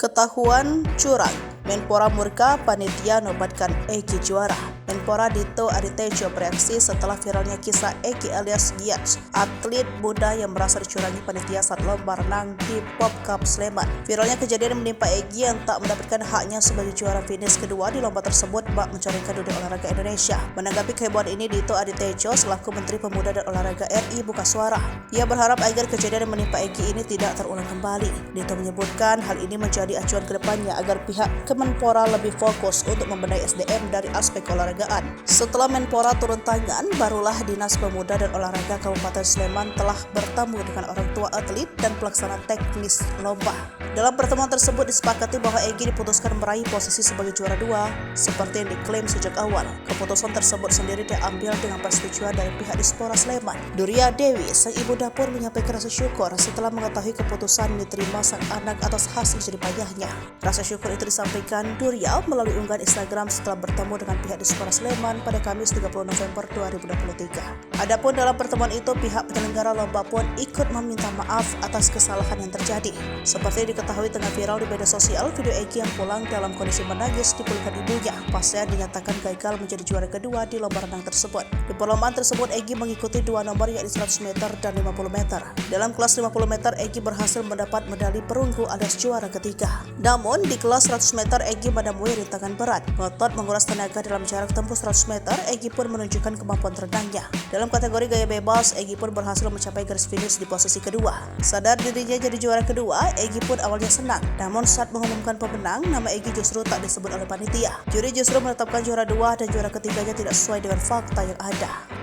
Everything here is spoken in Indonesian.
Ketahuan curang, Menpora murka, panitia nobatkan Egy juara. Menpora Dito Aditejo bereaksi setelah viralnya kisah Egy alias Giats, atlet muda yang merasa dicurangi panitia saat lomba renang di Pop Cup Sleman. Viralnya kejadian menimpa Egy yang tak mendapatkan haknya sebagai juara finish kedua di lomba tersebut bak mencorengkan dunia olahraga Indonesia. Menanggapi kehebohan ini, Dito Aditejo selaku Menteri Pemuda dan Olahraga RI buka suara. Ia berharap agar kejadian yang menimpa Egy ini tidak terulang kembali. Dito menyebutkan hal ini menjadi acuan ke depannya agar pihak Kemenpora lebih fokus untuk membenahi SDM dari aspek olahragaan. Setelah Menpora turun tangan, barulah Dinas Pemuda dan Olahraga Kabupaten Sleman telah bertemu dengan orang tua atlet dan pelaksana teknis lomba. Dalam pertemuan tersebut disepakati bahwa Egy diputuskan meraih posisi sebagai juara 2 seperti yang diklaim sejak awal. Keputusan tersebut sendiri diambil dengan persetujuan dari pihak Dispora Sleman. Duria Dewi, sang ibu dapur, menyampaikan rasa syukur setelah mengetahui keputusan diterima sang anak atas hasil jerih payahnya. Rasa syukur itu disampaikan Duria melalui unggahan Instagram setelah bertemu dengan pihak Dispora Sleman pada Kamis 30 November 2023. Adapun dalam pertemuan itu, pihak penyelenggara lomba pun ikut meminta maaf atas kesalahan yang terjadi. Seperti diketahui tengah viral di media sosial, video Egy yang pulang dalam kondisi menangis dipulihkan ibunya pasca dinyatakan gagal menjadi juara kedua di lomba renang tersebut. Di perlombaan tersebut, Egy mengikuti 2 nomor yakni 100 meter dan 50 meter. Dalam kelas 50 meter, Egy berhasil mendapat medali perunggu alias juara ketiga. Namun di kelas 100 meter, Egy menemui rintangan berat. Ngotot menguras tenaga dalam jarak tempuh 100 meter, Egy pun menunjukkan kemampuan renangnya. Dalam kategori gaya bebas, Egy pun berhasil mencapai garis finish di posisi kedua. Sadar dirinya jadi juara kedua, Egy pun awalnya senang. Namun saat mengumumkan pemenang, nama Egy justru tak disebut oleh panitia. Juri justru menetapkan juara 2 dan juara ketiganya tidak sesuai dengan fakta yang ada.